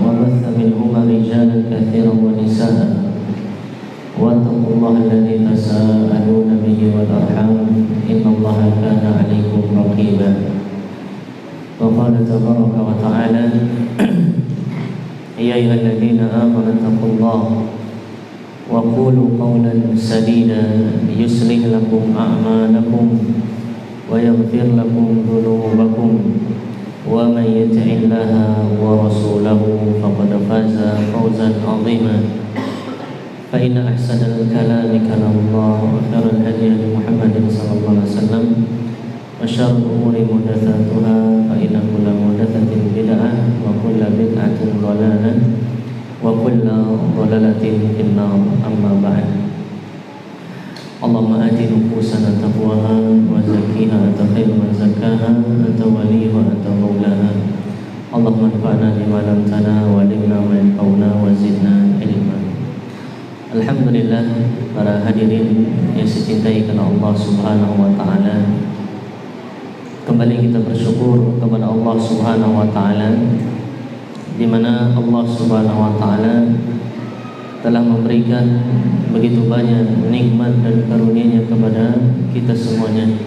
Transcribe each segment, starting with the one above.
وبث منهما رجالا كثيرا ونساء واتقوا الله الذي تساءلون به والأرحام إن الله كان عليكم رقيبا وقال تبارك وتعالى يا أيها الذين آمنوا اتقوا الله وقولوا قولا سديدا يصلح لكم أعمالكم ويغفر لكم ذنوبكم ومن يطع الله ورسوله فقد فاز فوزا عظيما فإن أحسن الكلام كلام الله وخير الهدي محمد صلى الله عليه وسلم وشر الأمور محدثاتها فإن كل محدثة بدعة وكل بدعة ضلالة وكل ضلالة في النار أما بعد اللهم آت نفوسنا تقواها وزكيها أنت خير من زكاها أنت وليها وأنت مولاها اللهم انفعنا بما علمتنا وعلمنا ما ينفعنا وزدنا علما. Alhamdulillah, para hadirin yang dicintai karena Allah Subhanahu wa taala, kembali kita bersyukur kepada Allah Subhanahu wa taala di mana Allah Subhanahu wa taala telah memberikan begitu banyak nikmat dan karunia-Nya kepada kita semuanya.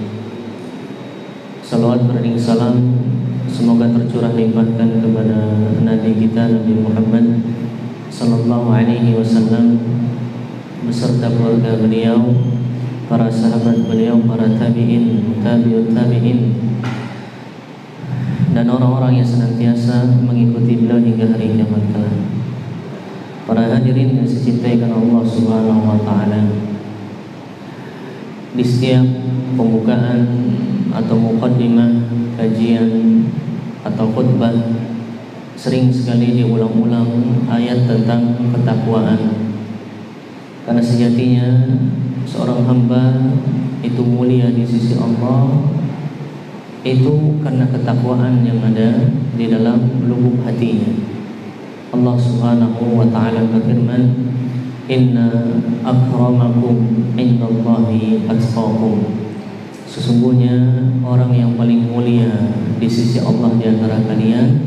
Salawat beriring salam semoga tercurah limpahkan kepada Nabi kita Nabi Muhammad sallallahu alaihi wasallam beserta keluarga beliau, para sahabat beliau, para tabi'in, tabi'ut tabi'in, dan orang-orang yang senantiasa mengikuti beliau hingga hari kiamat kelak. Para hadirin yang dicintai karena Allah Subhanahu wa taala, di setiap pembukaan atau muqaddimah kajian atau khutbah sering sekali diulang-ulang ayat tentang ketakwaan. Karena sejatinya seorang hamba itu mulia di sisi Allah itu karena ketakwaan yang ada di dalam lubuk hatinya. Allah Subhanahu wa taala berfirman, "Inna akramakum indallahi atqakum." Sesungguhnya orang yang paling mulia di sisi Allah di antara kalian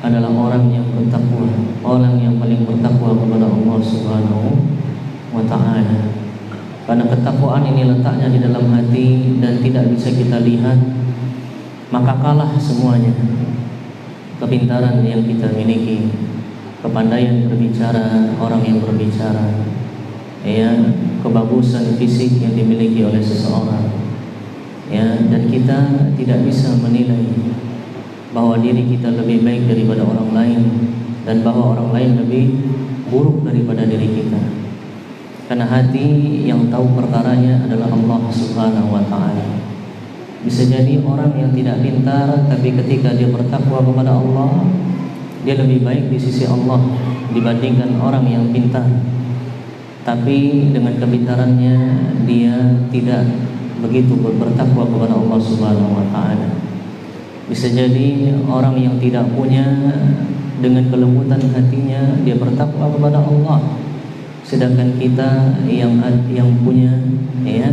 adalah orang yang bertakwa, orang yang paling bertakwa kepada Allah Subhanahu wa ta'ala. Karena ketakwaan ini letaknya di dalam hati dan tidak bisa kita lihat, maka kalah semuanya. Kepintaran yang kita miliki, kepandaian berbicara orang yang berbicara, ya, kebagusan fisik yang dimiliki oleh seseorang, ya, dan kita tidak bisa menilai bahwa diri kita lebih baik daripada orang lain dan bahwa orang lain lebih buruk daripada diri kita. Karena hati yang tahu perkaranya adalah Allah Subhanahu wa ta'ala. Bisa jadi orang yang tidak pintar, tapi ketika dia bertakwa kepada Allah, dia lebih baik di sisi Allah dibandingkan orang yang pintar, tapi dengan kepintarannya dia tidak begitu bertakwa kepada Allah Subhanahu wa ta'ala. Bisa jadi orang yang tidak punya, dengan kelembutan hatinya dia bertakwa kepada Allah, sedangkan kita yang punya, ya,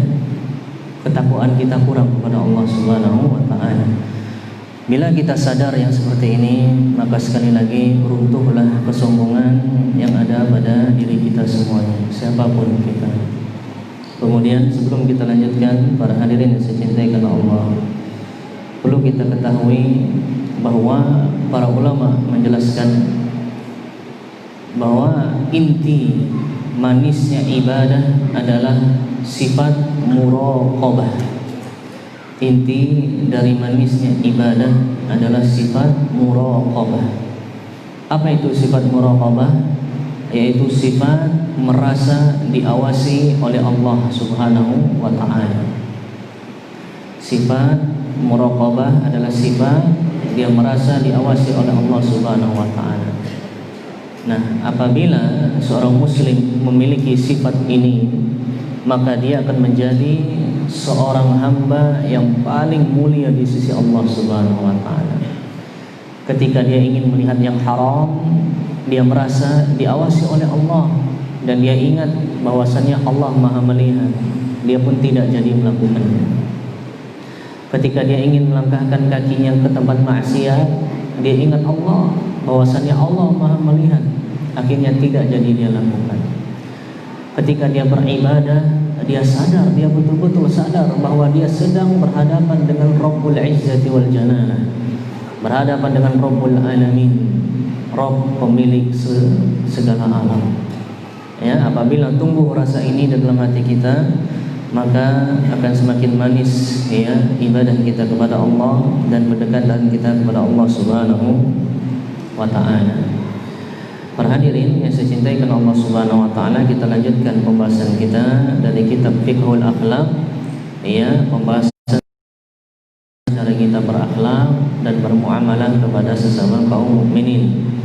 ketakwaan kita kurang kepada Allah Subhanahu wa ta'ala. Bila kita sadar yang seperti ini, maka sekali lagi runtuhlah kesombongan yang ada pada diri kita semuanya, siapapun kita. Kemudian sebelum kita lanjutkan, para hadirin yang saya cintai karena Allah, perlu kita ketahui bahwa para ulama menjelaskan bahwa inti manisnya ibadah adalah sifat muraqabah. Inti dari manisnya ibadah adalah sifat muraqabah. Apa itu sifat muraqabah? Yaitu sifat merasa diawasi oleh Allah Subhanahu wa ta'ala. Sifat muraqabah adalah sifat dia merasa diawasi oleh Allah Subhanahu wa ta'ala. Nah, apabila seorang muslim memiliki sifat ini, maka dia akan menjadi seorang hamba yang paling mulia di sisi Allah Subhanahu wa ta'ala. Ketika dia ingin melihat yang haram, dia merasa diawasi oleh Allah dan dia ingat bahwasannya Allah Maha melihat. Dia pun tidak jadi melakukannya. Ketika dia ingin melangkahkan kakinya ke tempat maksiat, dia ingat Allah bahwasannya Allah Maha melihat, akhirnya tidak jadi dia lakukan. Ketika dia beribadah, dia sadar, dia betul-betul sadar bahwa dia sedang berhadapan dengan Rabbul Izzati wal Jalalah, berhadapan dengan Rabbul Alamin, Rabb pemilik segala alam. Ya, apabila tumbuh rasa ini dalam hati kita, maka akan semakin manis ya ibadah kita kepada Allah dan pendekatan kita kepada Allah Subhanahu wa taala. Para hadirin yang saya cintai karena Allah Subhanahu wa taala, kita lanjutkan pembahasan kita dari kitab Fiqhul Akhlaq, ya, pembahasan cara kita berakhlak dan bermuamalah kepada sesama kaum mukminin.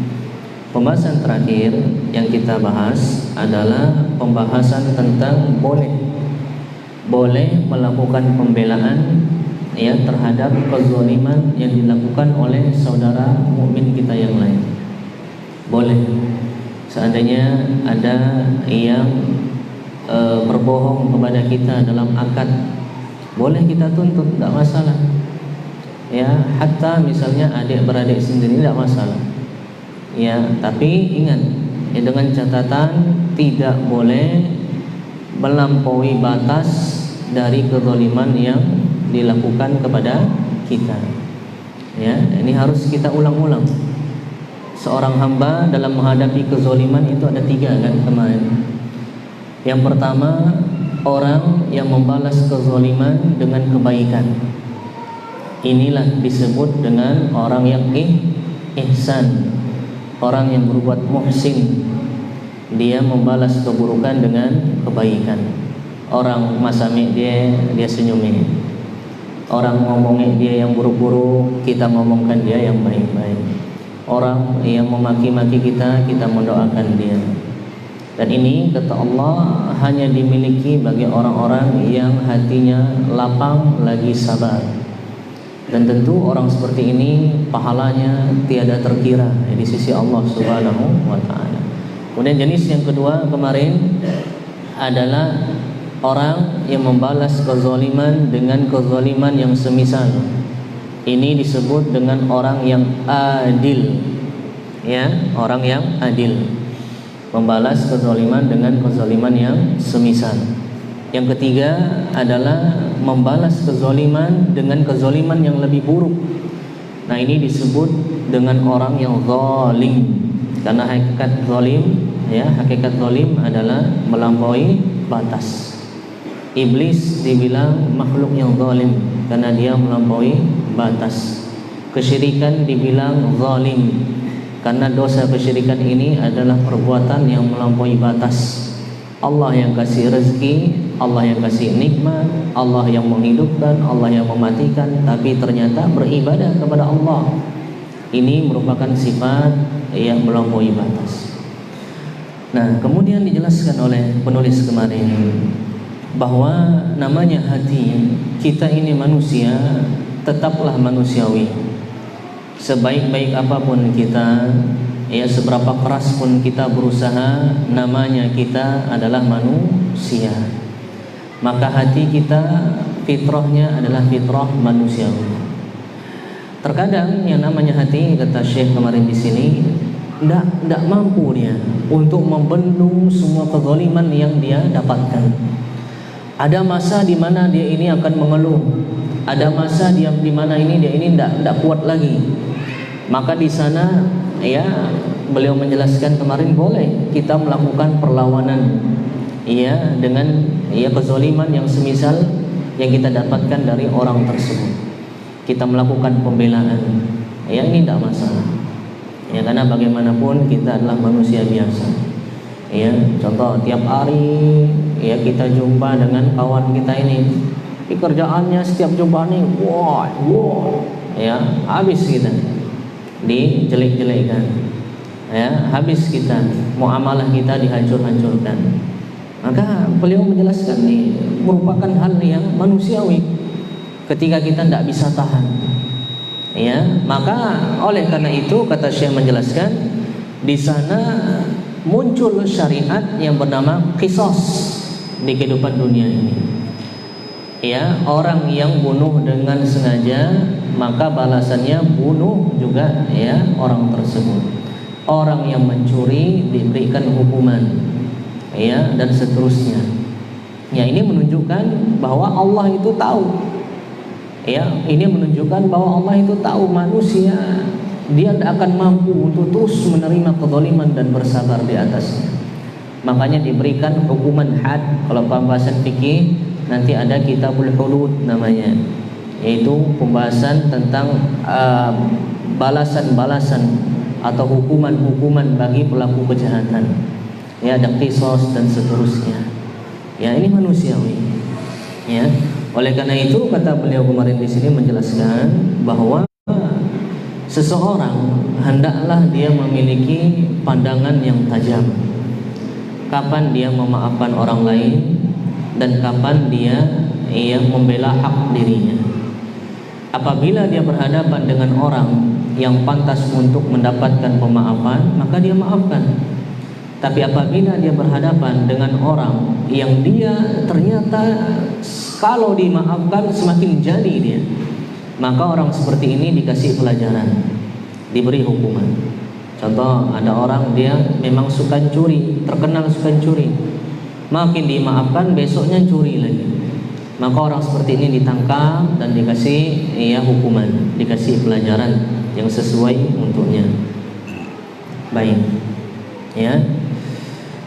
Pembahasan terakhir yang kita bahas adalah pembahasan tentang boleh melakukan pembelaan ya terhadap kezaliman yang dilakukan oleh saudara mukmin kita yang lain. Boleh. Seandainya ada yang berbohong kepada kita dalam akad, boleh kita tuntut, tidak masalah. Ya, hatta misalnya adik beradik sendiri tidak masalah. Ya, tapi ingat ya, dengan catatan tidak boleh melampaui batas dari kezaliman yang dilakukan kepada kita. Ya, ini harus kita ulang-ulang. Seorang hamba dalam menghadapi kezaliman itu ada 3 kan kemarin. Yang pertama, orang yang membalas kezaliman dengan kebaikan. Inilah disebut dengan orang yang ihsan, orang yang berbuat muhsin. Dia membalas keburukan dengan kebaikan. Orang masami dia senyumin. Orang ngomongin dia yang buruk-buruk, kita ngomongkan dia yang baik-baik. Orang yang memaki-maki kita mendoakan dia. Dan ini kata Allah hanya dimiliki bagi orang-orang yang hatinya lapang lagi sabar. Dan tentu orang seperti ini pahalanya tiada terkira di sisi Allah Subhanahu wa taala. Kemudian jenis yang kedua kemarin adalah orang yang membalas kezaliman dengan kezaliman yang semisal. Ini disebut dengan orang yang adil. Ya, orang yang adil. Membalas kezaliman dengan kezaliman yang semisal. Yang ketiga adalah membalas kezaliman dengan kezaliman yang lebih buruk. Nah, ini disebut dengan orang yang zalim. Karena hakikat zalim, ya, hakikat zalim adalah melampaui batas. Iblis dibilang makhluk yang zalim karena dia melampaui batas. Kesyirikan dibilang zalim karena dosa kesyirikan ini adalah perbuatan yang melampaui batas. Allah yang kasih rezeki, Allah yang kasih nikmat, Allah yang menghidupkan, Allah yang mematikan, tapi ternyata beribadah kepada Allah. Ini merupakan sifat yang melampaui batas. Nah, kemudian dijelaskan oleh penulis kemarin bahwa namanya hati kita ini manusia tetaplah manusiawi. Sebaik-baik apapun kita, ya, seberapa keras pun kita berusaha, namanya kita adalah manusia. Maka hati kita fitrahnya adalah fitrah manusiawi. Terkadang yang namanya hati, kata Syekh kemarin di sini, tidak mampu dia untuk membendung semua kezaliman yang dia dapatkan. Ada masa di mana dia ini akan mengeluh. Ada masa di mana dia ini tidak kuat lagi. Maka di sana, ya, beliau menjelaskan kemarin boleh kita melakukan perlawanan, ya, dengan ya kezaliman yang semisal yang kita dapatkan dari orang tersebut. Kita melakukan pembelaan, ya, ini tidak masalah. Ya, karena bagaimanapun kita adalah manusia biasa. Ya, contoh tiap hari ya kita jumpa dengan kawan kita ini. Kerjaannya setiap jumpa nih, wah, ya, habis kita dijelek-jelekkan, ya, habis kita, muamalah kita dihancur-hancurkan. Maka beliau menjelaskan ini merupakan hal yang manusiawi ketika kita tidak bisa tahan. Ya, maka oleh karena itu kata Syekh menjelaskan di sana muncul syariat yang bernama qisas di kehidupan dunia ini. Ya, orang yang bunuh dengan sengaja maka balasannya bunuh juga ya orang tersebut. Orang yang mencuri diberikan hukuman ya, dan seterusnya. Ya, ini menunjukkan bahwa Allah itu tahu. Ya, ini menunjukkan bahwa Allah itu tahu manusia dia tidak akan mampu untuk terus menerima kezaliman dan bersabar di atasnya. Makanya diberikan hukuman had. Kalau pembahasan fikih nanti ada Kitabul Hudud namanya, yaitu pembahasan tentang balasan-balasan atau hukuman-hukuman bagi pelaku kejahatan. Ya, ada qisas dan seterusnya. Ya, ini manusiawi. Ya, oleh karena itu kata beliau kemarin di sini menjelaskan bahwa seseorang hendaklah dia memiliki pandangan yang tajam. Kapan dia memaafkan orang lain dan kapan dia membela hak dirinya. Apabila dia berhadapan dengan orang yang pantas untuk mendapatkan pemaafan, maka dia maafkan. Tapi apabila dia berhadapan dengan orang yang dia ternyata kalau dimaafkan semakin jadi dia, maka orang seperti ini dikasih pelajaran, diberi hukuman. Contoh, ada orang dia memang suka curi, terkenal suka curi, makin dimaafkan besoknya curi lagi, maka orang seperti ini ditangkap dan dikasih hukuman, dikasih pelajaran yang sesuai untuknya. Baik, ya.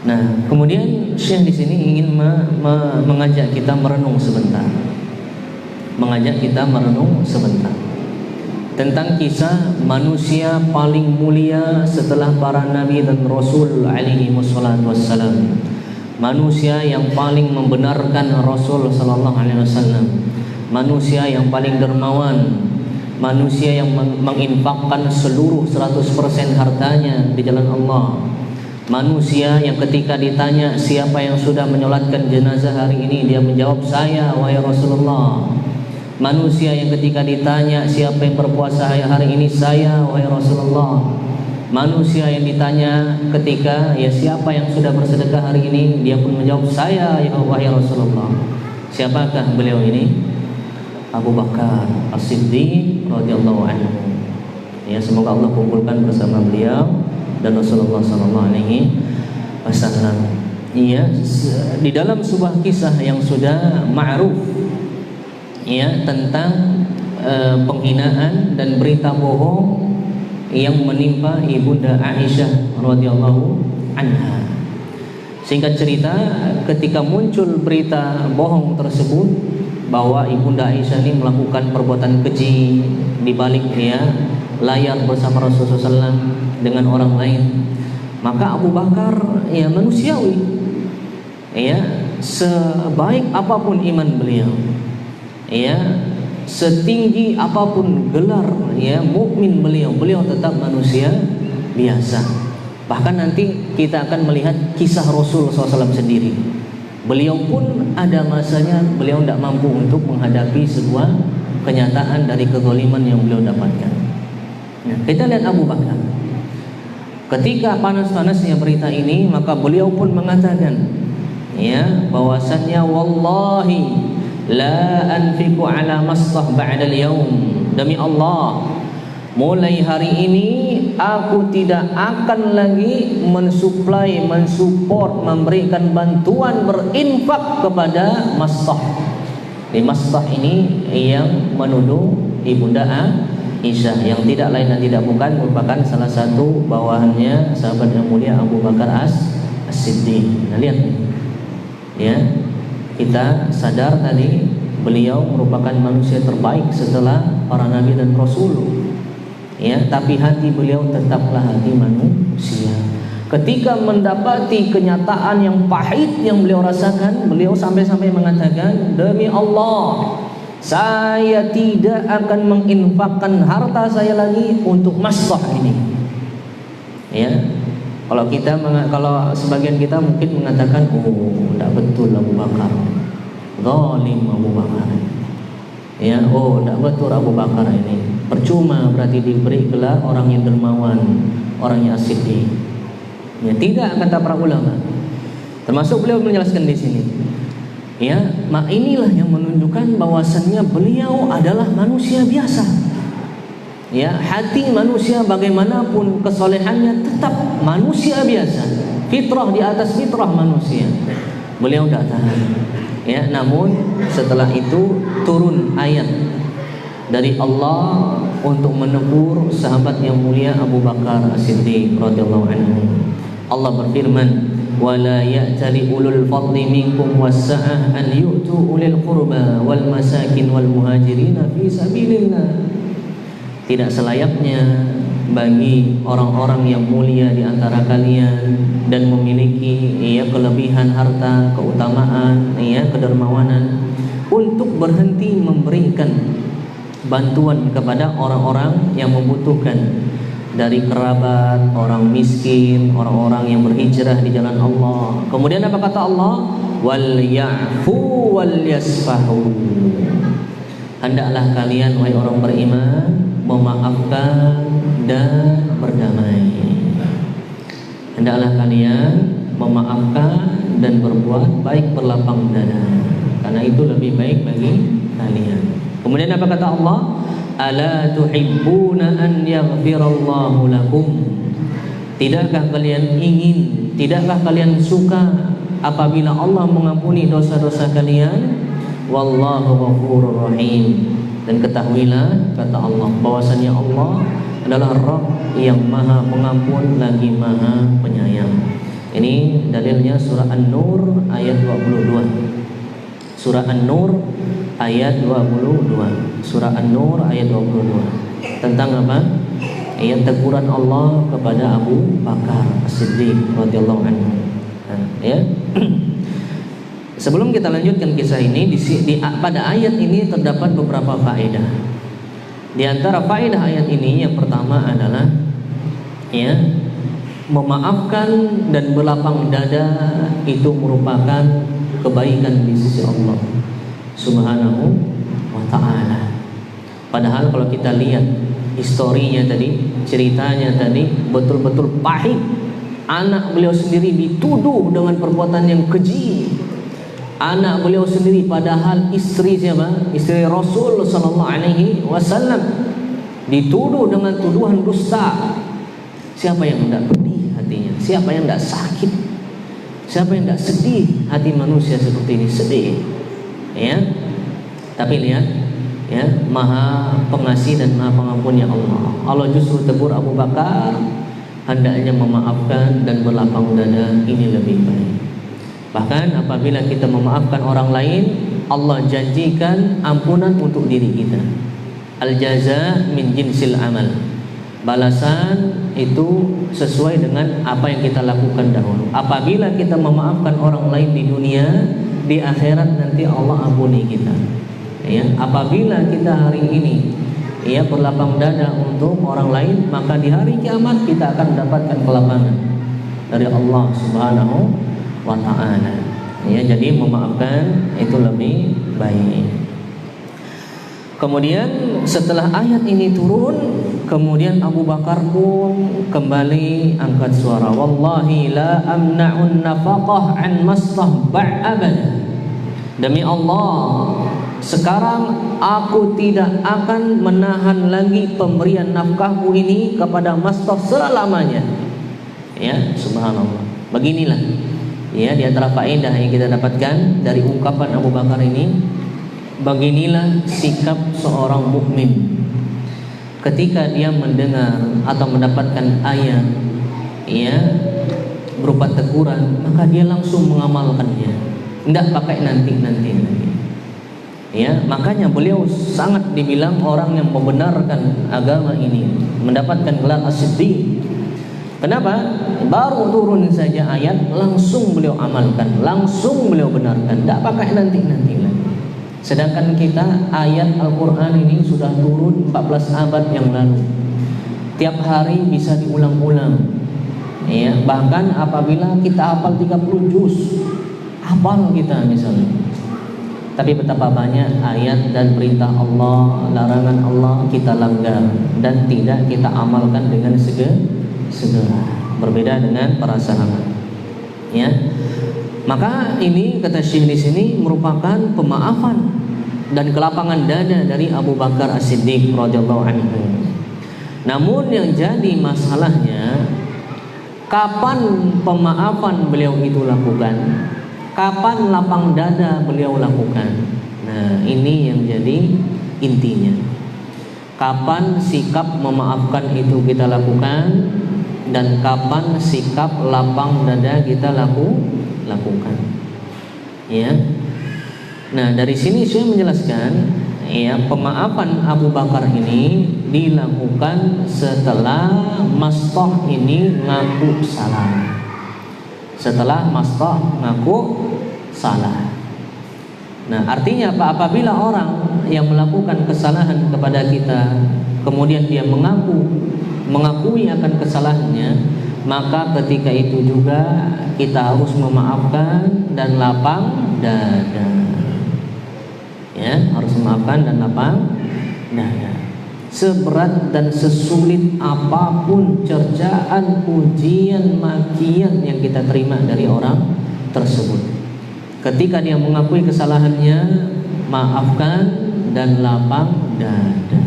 Nah, kemudian Syekh di sini ingin mengajak kita merenung sebentar, tentang kisah manusia paling mulia setelah para nabi dan rasul alaihi wassalatu wassalam. Manusia yang paling membenarkan Rasul sallallahu alaihi wasallam, manusia yang paling dermawan, manusia yang menginfakkan seluruh 100% hartanya di jalan Allah, manusia yang ketika ditanya siapa yang sudah menyolatkan jenazah hari ini, dia menjawab saya wahai Rasulullah. Manusia yang ketika ditanya siapa yang berpuasa hari ini, saya wahai Rasulullah. Manusia yang ditanya ketika siapa yang sudah bersedekah hari ini, dia pun menjawab saya ya wahai Rasulullah. Siapakah beliau ini? Abu Bakar As-Siddiq radhiyallahu anhu. Ya, semoga Allah kumpulkan bersama beliau dan Rasulullah sallallahu alaihi wasallam. Iya, di dalam sebuah kisah yang sudah ma'ruf tentang penghinaan dan berita bohong yang menimpa ibunda Aisyah radhiyallahu anha. Singkat cerita, ketika muncul berita bohong tersebut bahwa ibunda Aisyah ini melakukan perbuatan keji di balik layar bersama Rasulullah SAW dengan orang lain, maka Abu Bakar manusiawi, sebaik apapun iman beliau, setinggi apapun gelar mukmin beliau tetap manusia biasa. Bahkan nanti kita akan melihat kisah Rasul SAW sendiri. Beliau pun ada masanya beliau tidak mampu untuk menghadapi sebuah kenyataan dari kezaliman yang beliau dapatkan. Nah, kita lihat Abu Bakar. Ketika panas-panasnya berita ini, maka beliau pun mengatakan bahwasannya wallahi la anfiqu ala mastah ba'dal yaum. Demi Allah, mulai hari ini aku tidak akan lagi mensuplai, mensupport, memberikan bantuan berinfak kepada mastah. Di mastah ini yang menuduh ibunda Aisyah, yang tidak lain dan tidak bukan merupakan salah satu bawahannya sahabat yang mulia Abu Bakar As-Siddiq. Nah, lihat kita sadar tadi beliau merupakan manusia terbaik setelah para nabi dan rasul. Tapi hati beliau tetaplah hati manusia. Ketika mendapati kenyataan yang pahit yang beliau rasakan, beliau sampai-sampai mengatakan, demi Allah, saya tidak akan menginfakkan harta saya lagi untuk mastah ini. Kalau sebagian kita mungkin mengatakan, oh, tidak betul Abu Bakar, zalim Abu Bakar. Tidak betul Abu Bakar ini. Percuma berarti diberi gelar orang yang dermawan, orang yang as-siddiq. Tidak, kata para ulama. Termasuk beliau menjelaskan di sini. Inilah yang menunjukkan bahwasannya beliau adalah manusia biasa. Ya, hati manusia bagaimanapun kesolehannya tetap manusia biasa, fitrah di atas fitrah manusia. Beliau tidak tahan. Ya, namun setelah itu turun ayat dari Allah untuk menegur sahabat yang mulia Abu Bakar As-Siddiq radhiyallahu anhu. Allah berfirman, "Wala ya'tali ulul fadli minkum was-sa'ah an yu'tu ulil qurba wal masakin wal muhajirin fi sabilillah." Tidak selayaknya bagi orang-orang yang mulia di antara kalian dan memiliki kelebihan harta, keutamaan, kedermawanan untuk berhenti memberikan bantuan kepada orang-orang yang membutuhkan dari kerabat, orang miskin, orang-orang yang berhijrah di jalan Allah. Kemudian apa kata Allah? Wal ya'fu wal yasfahu. Hendaklah kalian wahai orang beriman memaafkan dan berdamai. Hendaklah kalian memaafkan dan berbuat baik, berlapang dada, karena itu lebih baik bagi kalian. Kemudian apa kata Allah? Ala tuhibbuna an yaghfirallahu lakum. Tidakkah kalian ingin, tidakkah kalian suka apabila Allah mengampuni dosa-dosa kalian? Wallahu ghafurur rahim. Dan ketahuilah kata Allah bahwasanya Allah adalah Rabb yang Maha Pengampun lagi Maha Penyayang. Ini dalilnya surah An-Nur ayat 22. Surah An-Nur ayat 22. Surah An-Nur ayat 22. Tentang apa? Ayat teguran Allah kepada Abu Bakar As-Siddiq radhiyallahu anhu. Ya. Sebelum kita lanjutkan kisah ini, pada ayat ini terdapat beberapa faedah. Di antara faedah ayat ini yang pertama adalah memaafkan dan berlapang dada itu merupakan kebaikan di sisi Allah Subhanahu wa ta'ala. Padahal kalau kita lihat historinya tadi, ceritanya tadi betul-betul pahit. Anak beliau sendiri dituduh dengan perbuatan yang keji. Anak beliau sendiri padahal istri siapa? Istri Rasul sallallahu alaihi wasallam dituduh dengan tuduhan dusta. Siapa yang tidak pedih hatinya? Siapa yang tidak sakit? Siapa yang tidak sedih? Hati manusia seperti ini sedih. Ya. Tapi lihat, ya, Maha Pengasih dan Maha Pengampunnya Allah. Allah justru tegur Abu Bakar, hendaknya memaafkan dan berlapang dada, ini lebih baik. Bahkan apabila kita memaafkan orang lain, Allah janjikan ampunan untuk diri kita. Al-jaza min jinsil amal. Balasan itu sesuai dengan apa yang kita lakukan dahulu. Apabila kita memaafkan orang lain di dunia, di akhirat nanti Allah ampuni kita. Ya, apabila kita hari ini berlapang dada untuk orang lain, maka di hari kiamat kita akan mendapatkan kelapangan dari Allah Subhanahu wa ta'ala. Ya, jadi memaafkan itu lebih baik. Kemudian setelah ayat ini turun, kemudian Abu Bakar pun kembali angkat suara, wallahi la amna'un nafaqah an mastahba' abada. Demi Allah, sekarang aku tidak akan menahan lagi pemberian nafkahku ini kepada mastah selamanya. Ya, subhanallah. Beginilah ya, di antara faedah yang kita dapatkan dari ungkapan Abu Bakar ini, beginilah sikap seorang mukmin ketika dia mendengar atau mendapatkan ayat berupa teguran, maka dia langsung mengamalkannya, tidak pakai nanti lagi. Ya, makanya beliau sangat dibilang orang yang membenarkan agama ini, mendapatkan gelar As-Siddiq. Kenapa? Baru turun saja ayat, langsung beliau amalkan, langsung beliau benarkan, tidak pakai nanti lagi. Sedangkan kita ayat Al-Quran ini sudah turun 14 abad yang lalu. Tiap hari bisa diulang-ulang. Ya, bahkan apabila kita hafal 30 juz, hafal kita misalnya. Tapi betapa banyak ayat dan perintah Allah, larangan Allah kita langgar dan tidak kita amalkan dengan segera. Berbeda dengan para sahabat. Ya. Maka ini kata Syekh di sini merupakan pemaafan dan kelapangan dada dari Abu Bakar As-Siddiq radhiyallahu anhu. Namun yang jadi masalahnya, kapan pemaafan beliau itu lakukan? Kapan lapang dada beliau lakukan? Nah, ini yang jadi intinya. Kapan sikap memaafkan itu kita lakukan, dan kapan sikap lapang dada kita lakukan. Ya. Nah, dari sini saya menjelaskan, ya, pemaafan Abu Bakar ini dilakukan setelah Mastah ini ngaku salah. Setelah Mastah ngaku salah. Nah, artinya apa? Apabila orang yang melakukan kesalahan kepada kita, kemudian dia mengakui akan kesalahannya, maka ketika itu juga kita harus memaafkan dan lapang dada. Ya, harus memaafkan dan lapang dada. Seberat dan sesulit apapun cercaan, pujian, makian yang kita terima dari orang tersebut, ketika dia mengakui kesalahannya, maafkan dan lapang dada.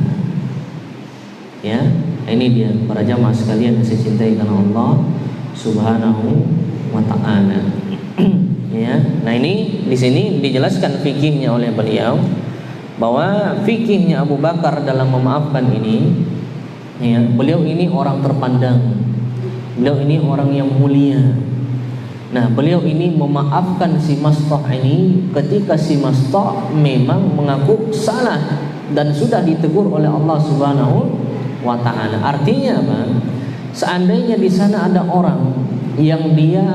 Ya, ini dia para jamaah sekalian yang saya cintai karena Allah Subhanahu wa taala. Ya, nah ini di sini dijelaskan fikihnya oleh beliau, bahwa fikihnya Abu Bakar dalam memaafkan ini, ya, beliau ini orang terpandang, beliau ini orang yang mulia. Nah, beliau ini memaafkan si Mastah ini ketika si Mastah memang mengaku salah dan sudah ditegur oleh Allah Subhanahu wa taala. Artinya apa? Seandainya di sana ada orang yang dia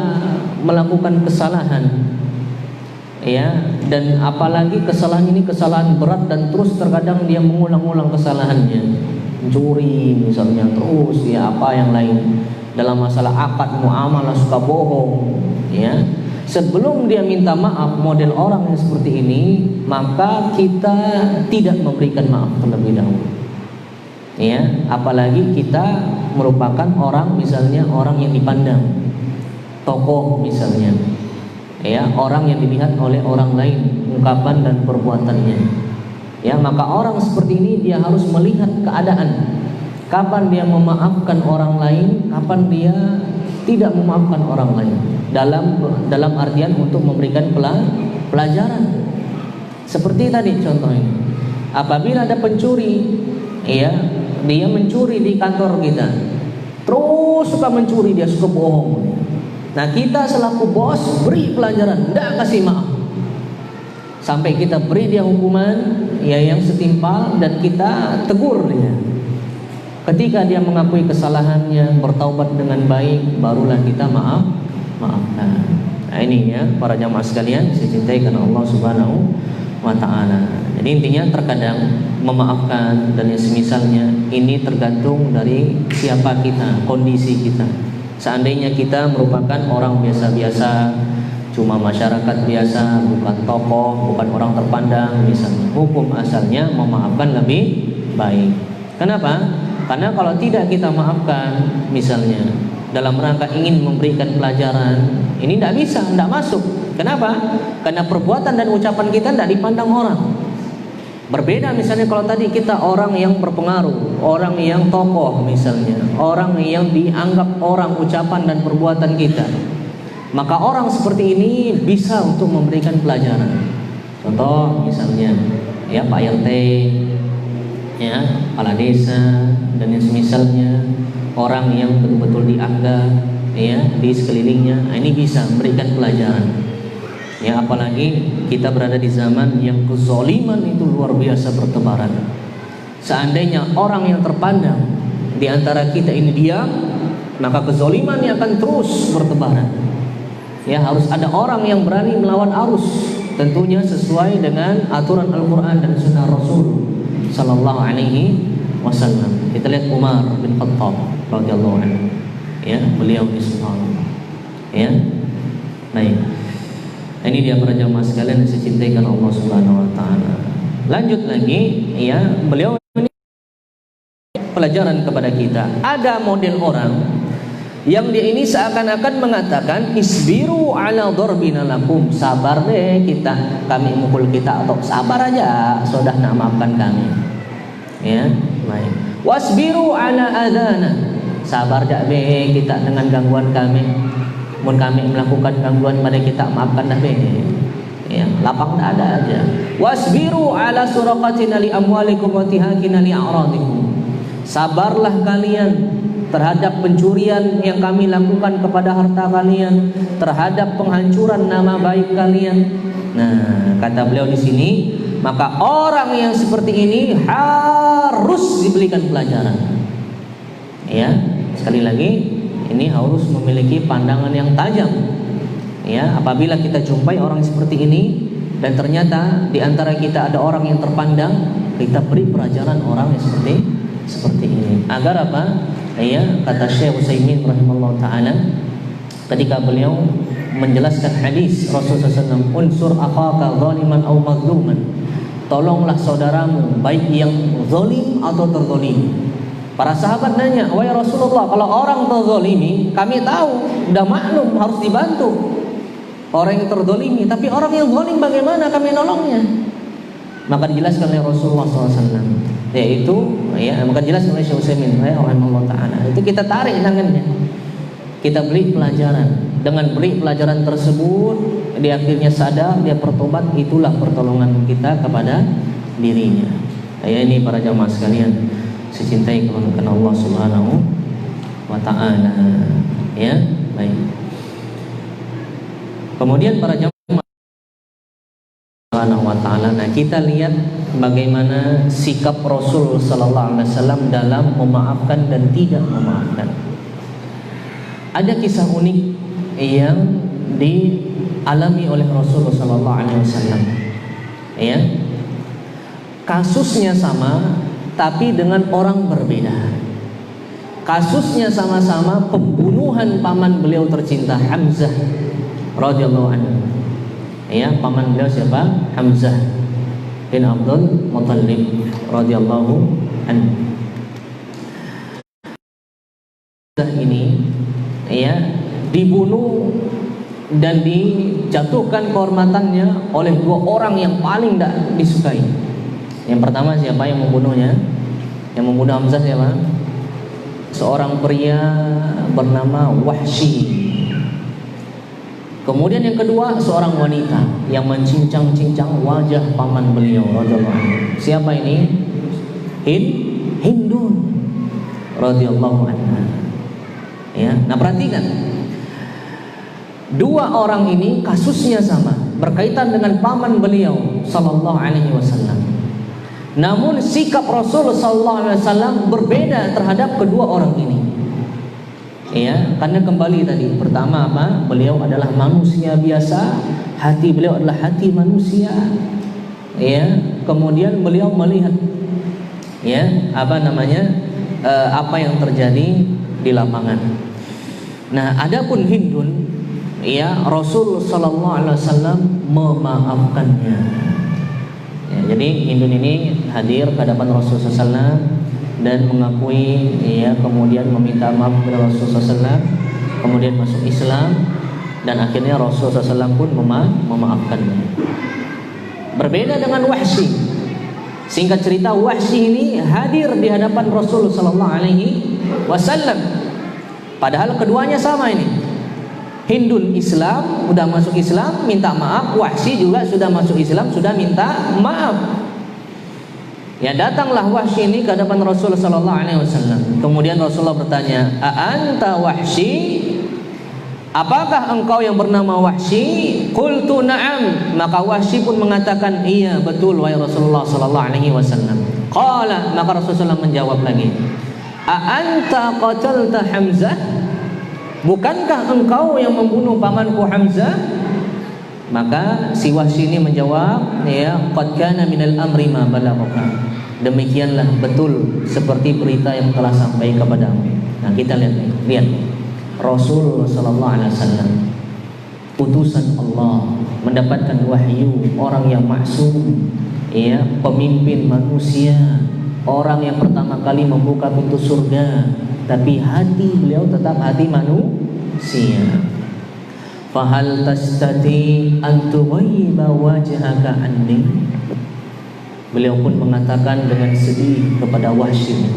melakukan kesalahan, ya, dan apalagi kesalahan ini kesalahan berat dan terus terkadang dia mengulang-ulang kesalahannya, mencuri misalnya, terus ya apa yang lain, dalam masalah akad muamalah suka bohong, ya, sebelum dia minta maaf model orang yang seperti ini, maka kita tidak memberikan maaf terlebih dahulu, ya, apalagi kita merupakan orang, misalnya orang yang dipandang tokoh misalnya, ya, orang yang dilihat oleh orang lain ungkapan dan perbuatannya, ya, maka orang seperti ini dia harus melihat keadaan, kapan dia memaafkan orang lain, kapan dia tidak memaafkan orang lain, dalam artian untuk memberikan pelajaran. Seperti tadi contohnya, apabila ada pencuri, ya, dia mencuri di kantor kita, terus suka mencuri, dia suka bohong. Nah, kita selaku bos beri pelajaran, tidak kasih maaf, sampai kita beri dia hukuman, ya, yang setimpal, dan kita tegur dia. Ketika dia mengakui kesalahannya, bertaubat dengan baik, barulah kita maafkan. Nah, ini ya para jamaah sekalian, saya cintai karena Allah Subhanahu wa taala. Jadi intinya terkadang memaafkan dan yang semisalnya ini tergantung dari siapa kita, kondisi kita. Seandainya kita merupakan orang biasa-biasa, cuma masyarakat biasa, bukan tokoh, bukan orang terpandang misalnya, hukum asalnya memaafkan lebih baik. Kenapa? Karena kalau tidak kita maafkan, misalnya dalam rangka ingin memberikan pelajaran, ini tidak bisa, tidak masuk. Kenapa? Karena perbuatan dan ucapan kita tidak dipandang orang. Berbeda misalnya kalau tadi kita orang yang berpengaruh, orang yang tokoh misalnya, orang yang dianggap orang ucapan dan perbuatan kita, maka orang seperti ini bisa untuk memberikan pelajaran. Contoh misalnya, ya, Pak RT, ya, kepala desa dan yang semisalnya, orang yang betul-betul dianggap, ya, di sekelilingnya, nah, ini bisa memberikan pelajaran. Ya, apalagi kita berada di zaman yang kezaliman itu luar biasa bertebaran. Seandainya orang yang terpandang di antara kita ini diam, maka kezaliman yang akan terus bertebaran. Ya, harus ada orang yang berani melawan arus, tentunya sesuai dengan aturan Al-Quran dan Sunnah Rasul Sallallahu Alaihi Wasallam. Kita lihat Umar bin Khattab radhiyallahu anhu, ya, beliau Islam, ya, baik. Ini dia para jamaah sekalian yang saya cintai karena Allah Subhanahu wa taala. Lanjut lagi, ya, beliau pelajaran kepada kita. Ada model orang yang dia ini seakan-akan mengatakan isbiru ala dharbina lakum, sabar deh kita, kami mukul kita, atau sabar aja sudah nak maafkan kami. Ya, baik. Wasbiru ala adana. Sabar jak be kita dengan gangguan kami. Mun kami melakukan gangguan pada kita, maafkan dah be. Ya, lapang dah ada aja. Wasbiru ala suraqatina li amwalikum wa tihakina li a'radikum. Sabarlah kalian terhadap pencurian yang kami lakukan kepada harta kalian, terhadap penghancuran nama baik kalian. Nah, kata beliau di sini, maka orang yang seperti ini harus diberikan pelajaran. Ya, sekali lagi, ini harus memiliki pandangan yang tajam. Ya, apabila kita jumpai orang seperti ini dan ternyata di antara kita ada orang yang terpandang, kita beri pelajaran orang yang seperti ini. Agar apa? Ya, kata Syekh Utsaimin rahimahullah taala ketika beliau menjelaskan hadis Rasulullah SAW, unsur akhaka zaliman aw mazluman. Tolonglah saudaramu baik yang zalim atau terzalimi. Para sahabat nanya, wahai Rasulullah, kalau orang terzalimi, kami tahu, udah maklum harus dibantu. Orang yang terzalimi, tapi orang yang zalim bagaimana kami nolongnya? Maka dijelaskan oleh Rasulullah SAW, yaitu maka dijelaskan oleh Syekh Utsaimin rahimahullah taala, itu kita tarik tangannya, kita beri pelajaran. Dengan beri pelajaran tersebut, dia akhirnya sadar, dia bertobat, itulah pertolongan kita kepada dirinya. Ini para jamaah sekalian, saya cintai kepada Allah Subhanahu wa taala. Ya, baik. Kemudian para jamaah Subhanahu wa taala. Nah, kita lihat bagaimana sikap Rasul sallallahu alaihi wasallam dalam memaafkan dan tidak memaafkan. Ada kisah unik yang dialami oleh Rasul sallallahu alaihi wasallam. Ya. Kasusnya sama tapi dengan orang berbeda. Kasusnya sama-sama pembunuhan paman beliau tercinta Hamzah radhiyallahu anhu. Ya, paman beliau siapa? Hamzah bin Abdul Muttalib radhiyallahu anhu. Ini ya dibunuh dan dijatuhkan kehormatannya oleh dua orang yang paling tidak disukai. Yang pertama siapa yang membunuhnya? Yang membunuh Hamzah siapa? Seorang pria bernama Wahsy. Kemudian yang kedua, seorang wanita yang mencincang-cincang wajah paman beliau radhiyallahu anhu. Siapa ini? Hindun radhiyallahu anha. Ya, nah perhatikan. Dua orang ini kasusnya sama, berkaitan dengan paman beliau sallallahu alaihi wasallam. Namun sikap Rasul sallallahu alaihi wasallam berbeda terhadap kedua orang ini. Ya, karena kembali tadi, pertama apa? Beliau adalah manusia biasa, hati beliau adalah hati manusia. Ya, kemudian beliau melihat apa yang terjadi di lapangan. Nah, adapun Hindun, Rasul sallallahu alaihi wasallam memaafkannya. Ya, jadi Hindun ini hadir ke hadapan Rasul sallallahu alaihi wasallam dan mengakui, kemudian meminta maaf kepada Rasul SAW, kemudian masuk Islam, dan akhirnya Rasul SAW pun memaafkannya. Berbeda dengan Wahsy. Singkat cerita, Wahsy ini hadir di hadapan Rasul SAW. Padahal keduanya sama ini. Hindun Islam, sudah masuk Islam, minta maaf. Wahsy juga sudah masuk Islam, sudah minta maaf. Ya, datanglah Wahsy ini ke hadapan Rasul sallallahu alaihi wasallam. Kemudian Rasulullah bertanya, "A anta Wahsy? Apakah engkau yang bernama Wahsy?" Qultu na'am. Maka Wahsy pun mengatakan, "Iya, betul wahai Rasulullah sallallahu alaihi wasallam." Qala, maka Rasulullah menjawab lagi, "A anta qatalta Hamzah? Bukankah engkau yang membunuh pamanku Hamzah?" Maka si Wahsy ini menjawab, "Qad kana minal amri ma balaghaka." Demikianlah betul seperti berita yang telah sampai kepadamu. Nah, kita lihat Rasul sallallahu alaihi wasallam, utusan Allah, mendapatkan wahyu, orang yang maksum, pemimpin manusia, orang yang pertama kali membuka pintu surga, tapi hati beliau tetap hati manusia. Fahal tastati an tughayyiba wajhaka anni? Beliau pun mengatakan dengan sedih kepada Wahsy,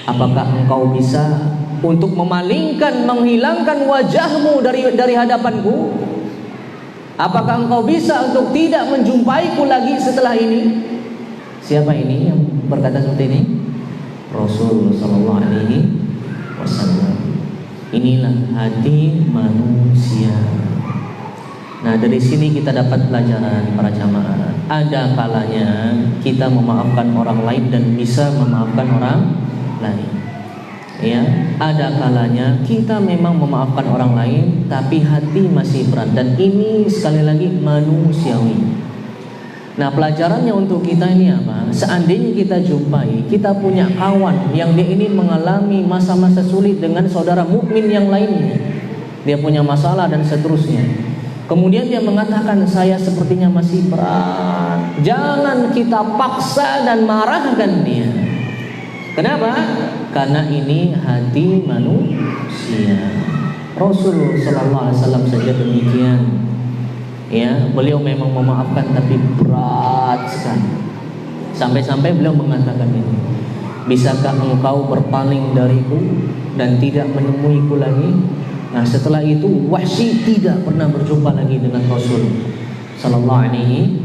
Apakah engkau bisa untuk memalingkan, menghilangkan wajahmu dari hadapanku? Apakah engkau bisa untuk tidak menjumpaiku lagi setelah ini? Siapa ini yang berkata seperti ini? Rasul sallallahu alaihi wasallam. Inilah hati manusia. Nah, dari sini kita dapat pelajaran para jamaah. Ada kalanya kita memaafkan orang lain dan bisa memaafkan orang lain. Ya, ada kalanya kita memang memaafkan orang lain tapi hati masih berat, dan ini sekali lagi manusiawi. Nah, pelajarannya untuk kita ini apa? Seandainya kita jumpai, kita punya kawan yang dia ini mengalami masa-masa sulit dengan saudara mukmin yang lainnya, dia punya masalah dan seterusnya. Kemudian dia mengatakan, saya sepertinya masih berat. Jangan kita paksa dan marahkan dia. Kenapa? Karena ini hati manusia. Rasul sallallahu alaihi wasallam saja demikian. Ya, beliau memang memaafkan tapi berat sekali. Sampai-sampai beliau mengatakan ini, bisakah engkau berpaling dariku dan tidak menemuiku lagi? Nah, setelah itu Wahsy tidak pernah berjumpa lagi dengan Rasul sallallahu alaihi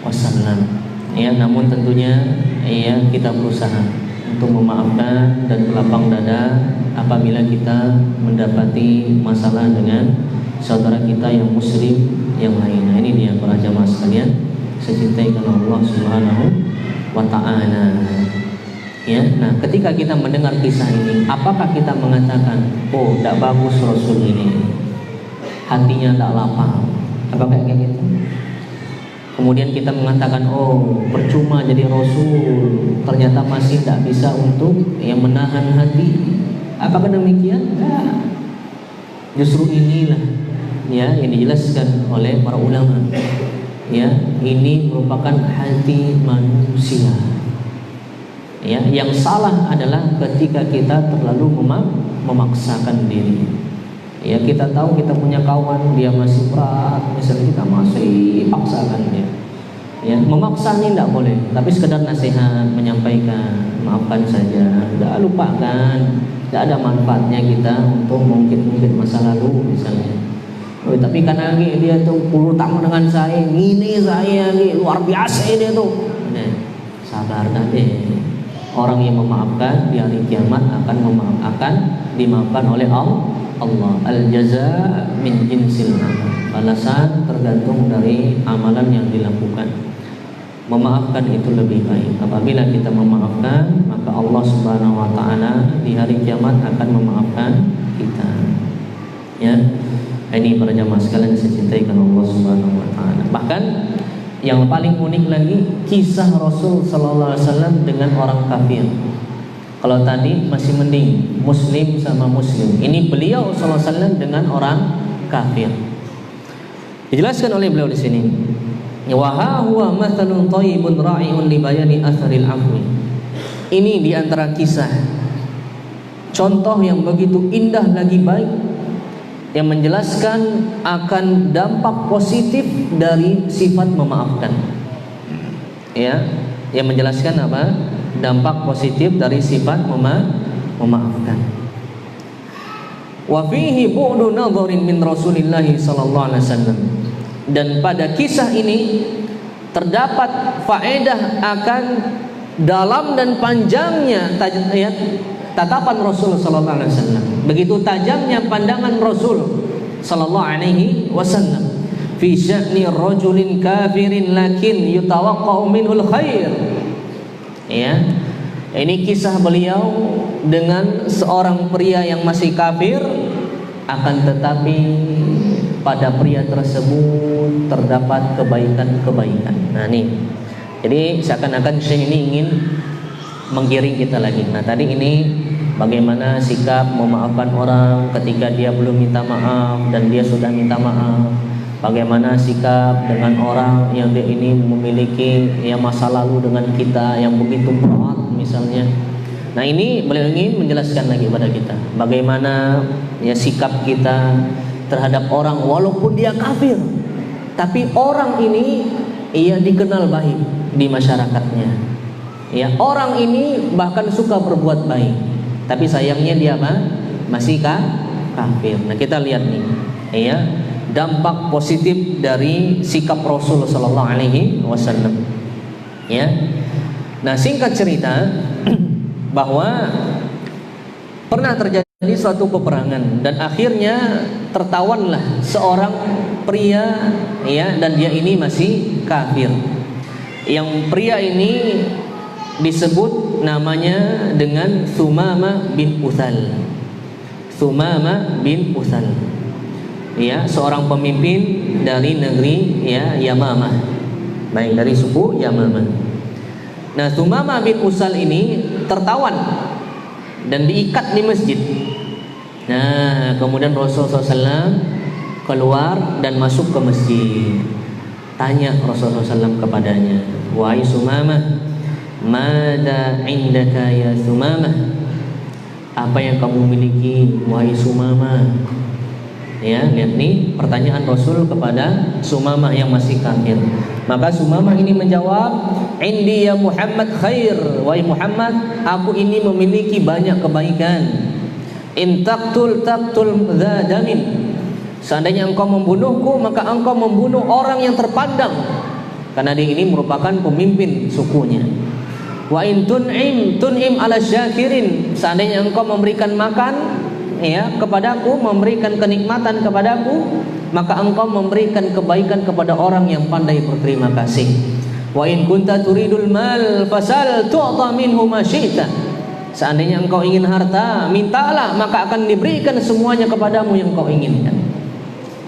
wasallam. Ya, namun tentunya ya kita berusaha untuk memaafkan dan melapang dada apabila kita mendapati masalah dengan saudara kita yang muslim yang lain. Nah, ini dia para jamaah sekalian, saya cintai karena Allah Subhanahu wa taala. Ya, nah ketika kita mendengar kisah ini, apakah kita mengatakan, oh tidak bagus Rasul ini, hatinya tidak lapang? Apakah kayak gitu? Kemudian kita mengatakan, oh percuma jadi Rasul, ternyata masih tidak bisa untuk yang menahan hati. Apakah demikian? Nah, justru inilah ya yang dijelaskan oleh para ulama. Ya, ini merupakan hati manusia. Ya, yang salah adalah ketika kita terlalu memaksakan diri. Ya, kita tahu kita punya kawan dia masih berat, misalnya kita masih paksakan dia. Ya, memaksa ini tidak boleh, tapi sekedar nasihat, menyampaikan, maafkan saja, tidak lupakan, tidak ada manfaatnya kita untuk mungkin masa lalu misalnya. Oh, tapi karena dia tuh puluh dengan saya, ini saya luar biasa dia tuh. Nah, sabarkan deh. Orang yang memaafkan di hari kiamat akan dimaafkan oleh Allah. Al-jaza min jinsil amal. Balasan tergantung dari amalan yang dilakukan. Memaafkan itu lebih baik. Apabila kita memaafkan, maka Allah Subhanahu wa taala di hari kiamat akan memaafkan kita. Ya. Ini para jamaah sekalian saya cintai karena Allah Subhanahu wa taala. Bahkan yang paling unik lagi kisah Rasul sallallahu alaihi wasallam dengan orang kafir. Kalau tadi masih mending muslim sama muslim, ini beliau sallallahu alaihi wasallam dengan orang kafir. Dijelaskan oleh beliau di sini. Wa huwa mathalun thayyibun ra'iun li bayani atharil afwi. Ini di antara kisah contoh yang begitu indah lagi baik yang menjelaskan akan dampak positif dari sifat memaafkan. Ya, yang menjelaskan apa? Dampak positif dari sifat memaafkan. Wa fihi bu'du nadharin min Rasulillah sallallahu alaihi wasallam. Dan pada kisah ini terdapat faedah akan dalam dan panjangnya tatapan Rasul sallallahu alaihi wasallam. Begitu tajamnya pandangan Rasul sallallahu alaihi wasallam fi sya'ni rajulin kafirin lakin yutawaqqa'u minhul khair. Ya. Ini kisah beliau dengan seorang pria yang masih kafir, akan tetapi pada pria tersebut terdapat kebaikan-kebaikan. Nah, nih. Jadi seakan-akan Syekh ini ingin menggiring kita lagi. Nah, tadi ini bagaimana sikap memaafkan orang ketika dia belum minta maaf dan dia sudah minta maaf. Bagaimana sikap dengan orang yang dia ini memiliki masa lalu dengan kita yang begitu berat misalnya. Nah, ini beliau ingin menjelaskan lagi pada kita bagaimana sikap kita terhadap orang walaupun dia kafir, tapi orang ini ia dikenal baik di masyarakatnya. Ya, orang ini bahkan suka berbuat baik, tapi sayangnya dia apa? Masih kafir. Nah, kita lihat nih, ya, dampak positif dari sikap Rasul sallallahu alaihi wasallam. Ya. Nah, singkat cerita bahwa pernah terjadi suatu peperangan dan akhirnya tertawanlah seorang pria, ya, dan dia ini masih kafir. Yang pria ini disebut namanya dengan Sumamah bin Utsal. Sumamah bin Utsal, ya, seorang pemimpin dari negeri, ya, Yamamah, baik, dari suku Yamamah. Nah, Sumamah bin Utsal ini tertawan dan diikat di masjid. Nah, kemudian Rasulullah SAW keluar dan masuk ke masjid. Tanya Rasulullah SAW kepadanya, "Wahai Sumamah, mada indaka ya Sumamah?" Apa yang kamu miliki, wahai Sumamah? Ya, lihat nih pertanyaan Rasul kepada Sumamah yang masih kafir. Maka Sumamah ini menjawab, "Indi ya Muhammad khair." Wahai Muhammad, aku ini memiliki banyak kebaikan. In taqtul dza damin. Seandainya engkau membunuhku, maka engkau membunuh orang yang terpandang, karena dia ini merupakan pemimpin sukunya. Wa in tun'im ala syakirin. Seandainya engkau memberikan makan, ya, kepadaku, memberikan kenikmatan kepadaku, maka engkau memberikan kebaikan kepada orang yang pandai berterima kasih. Wa in kunta turidul mal fasal tu'ta minhu ma syi'ta. Seandainya engkau ingin harta, mintalah, maka akan diberikan semuanya kepadamu yang kau inginkan.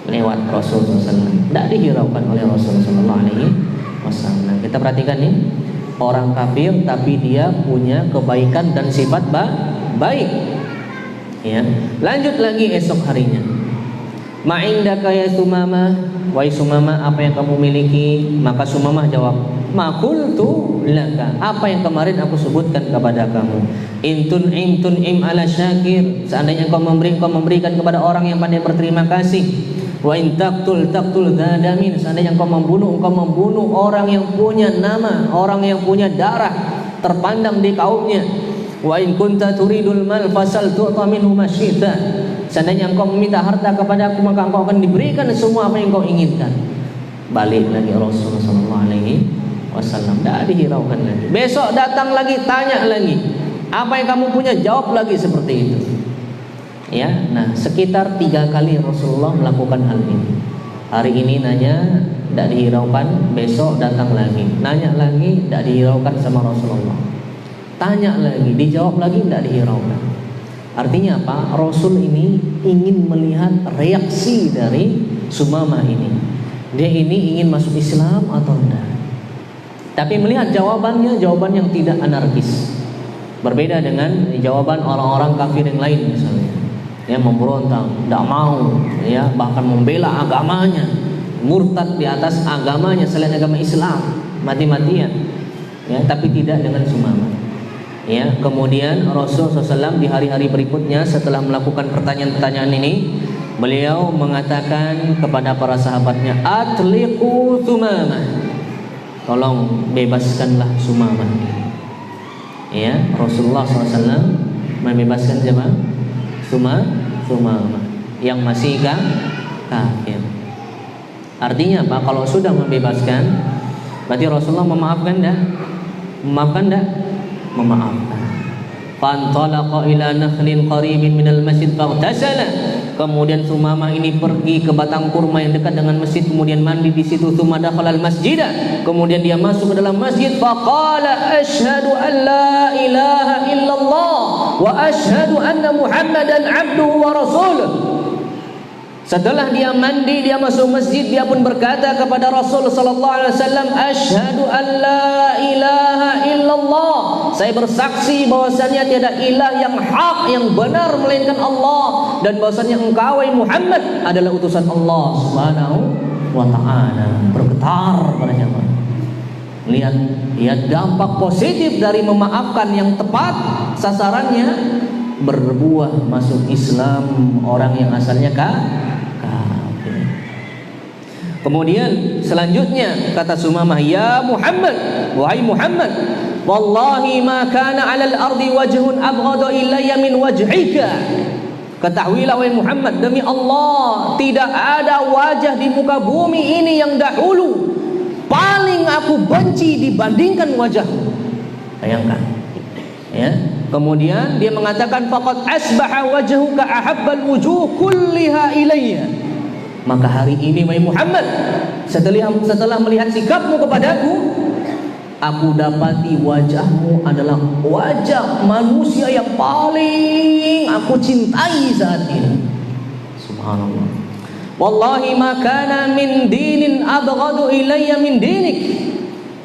Lewat Rasulullah SAW, tidak dihiraukan oleh Rasulullah SAW. Kita perhatikan nih, orang kafir tapi dia punya kebaikan dan sifat baik. Ya, lanjut lagi esok harinya. Ma'indaka ya Sumamah, wahai Sumamah, apa yang kamu miliki? Maka Sumamah jawab, ma qultu laka, apa yang kemarin aku sebutkan kepada kamu. Intun im ala syakir. Seandainya engkau memberikan kepada orang yang pandai berterima kasih. Wa in taqtul dzadamin. Seandainya engkau membunuh orang yang punya nama, orang yang punya darah terpandang di kaumnya. Wa in kunta turidul mal fasal tu'ta minhu ma syi'ta. Seandainya engkau meminta harta kepadaku, maka engkau akan diberikan semua apa yang engkau inginkan. Balik lagi Rasulullah sallallahu alaihi wasallam, tidak dihiraukan lagi. Besok datang lagi, tanya lagi, apa yang kamu punya, jawab lagi seperti itu. Ya, nah sekitar 3 kali Rasulullah melakukan hal ini. Hari ini nanya, tidak dihiraukan. Besok datang lagi, nanya lagi, tidak dihiraukan sama Rasulullah. Tanya lagi, dijawab lagi, tidak dihiraukan. Artinya apa? Rasul ini ingin melihat reaksi dari Sumamah ini. Dia ini ingin masuk Islam atau tidak. Tapi melihat jawaban yang tidak anarkis. Berbeda dengan jawaban orang-orang kafir yang lain misalnya. Ya, memberontak, tidak mau, ya, bahkan membela agamanya, murtad di atas agamanya selain agama Islam, mati-matian. Ya, tapi tidak dengan Sumamah. Ya, kemudian Rasulullah SAW di hari-hari berikutnya setelah melakukan pertanyaan-pertanyaan ini, beliau mengatakan kepada para sahabatnya, atliqu Sumamah, tolong bebaskanlah Sumamah. Ya, Rasulullah SAW membebaskan siapa? Sumamah yang masih kafir. Artinya apa? Kalau sudah membebaskan, berarti Rasulullah memaafkan dah? Memaafkan dah? Memaafkan. Fantalaqa ila nakhlin qaribin minal masjid faghtasala. Kemudian Sumamah ini pergi ke batang kurma yang dekat dengan masjid, kemudian mandi di situ. Tsumma dakhala al-masjid. Kemudian dia masuk ke dalam masjid, faqala asyhadu an la ilaha illallah wa asyhadu anna Muhammadan abduhu wa rasuluh. Setelah dia mandi, dia masuk masjid, dia pun berkata kepada Rasul sallallahu alaihi wasallam, asyhadu an la ilaha illallah. Saya bersaksi bahwasanya tiada ilah yang hak, yang benar melainkan Allah, dan bahwasanya engkau wahai Muhammad adalah utusan Allah Subhanahu wa taala. Bergetar pada siapa? Lihat, ya, dampak positif dari memaafkan yang tepat sasarannya berbuah masuk Islam orang yang asalnya kafir. Kemudian selanjutnya kata Sumamah, ya Muhammad, wahai Muhammad, wallahi ma kana 'alal ardi wajhun abghadu ilayya min wajhika. Ketahuilah wahai Muhammad, demi Allah tidak ada wajah di muka bumi ini yang dahulu paling aku benci dibandingkan wajahmu. Bayangkan, ya. Kemudian dia mengatakan faqad asbaha wajhuka ahabbal wujuh kulliha ilayya. Maka hari ini wahai Muhammad, setelah melihat sikapmu kepadaku, aku dapati wajahmu adalah wajah manusia yang paling aku cintai saat ini. Subhanallah. Wallahi ma kana min dinin abghadu ilayya min dinik.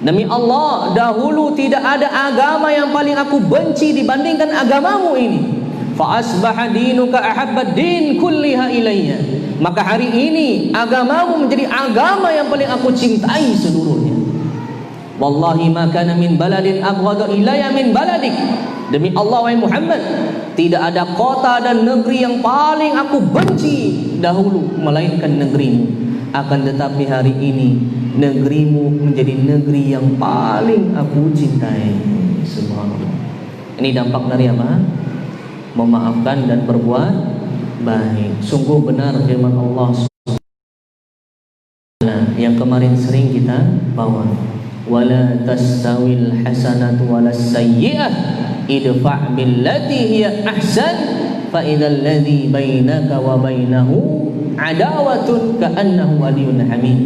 Demi Allah, dahulu tidak ada agama yang paling aku benci dibandingkan agamamu ini. Fa asbaha dinuka ahabbad din kulliha ilayya. Maka hari ini agamamu menjadi agama yang paling aku cintai seluruhnya. Wallahi ma kana min baladin abghadu ilayya min baladik. Demi Allah wahai Muhammad, tidak ada kota dan negeri yang paling aku benci dahulu melainkan negerimu. Akan tetapi hari ini negerimu menjadi negeri yang paling aku cintai. Subhanallah. Ini dampak dari apa? Memaafkan dan berbuat baik. Sungguh benar firman Allah yang kemarin sering kita bawa. Wala tastawil hasanatu walas sayyi'ah idfa' billati hiya ahsan fa idzal ladzi bainaka wa bainahu adawatun ka'annahu waliyyun hamid.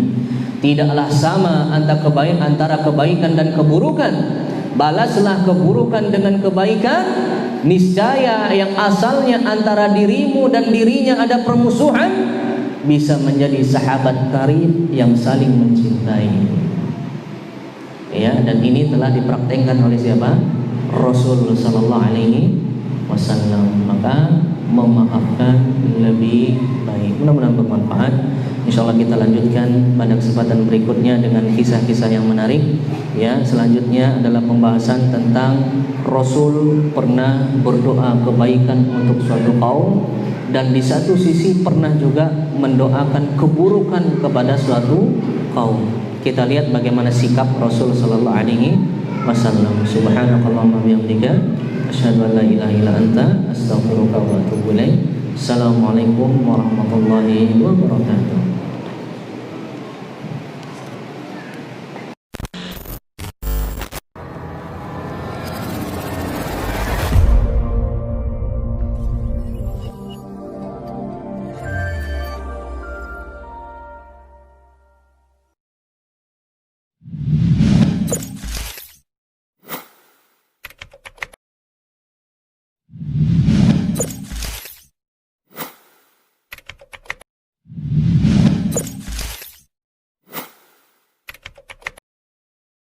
Tidaklah sama antara kebaikan dan keburukan. Balaslah keburukan dengan kebaikan, niscaya yang asalnya antara dirimu dan dirinya ada permusuhan bisa menjadi sahabat karib yang saling mencintai. Ya, dan ini telah dipraktekkan oleh siapa? Rasul sallallahu alaihi wasallam. Maka memaafkan lebih baik. Mudah-mudahan bermanfaat. Insyaallah kita lanjutkan pada kesempatan berikutnya dengan kisah-kisah yang menarik. Ya, selanjutnya adalah pembahasan tentang Rasul pernah berdoa kebaikan untuk suatu kaum dan di satu sisi pernah juga mendoakan keburukan kepada suatu kaum. Kita lihat bagaimana sikap Rasul sallallahu alaihi wasallam. Subhanakallahumma bihamdika asyhadu an la ilaha illa anta astaghfiruka wa atubu ilaik. Assalamualaikum warahmatullahi wabarakatuh.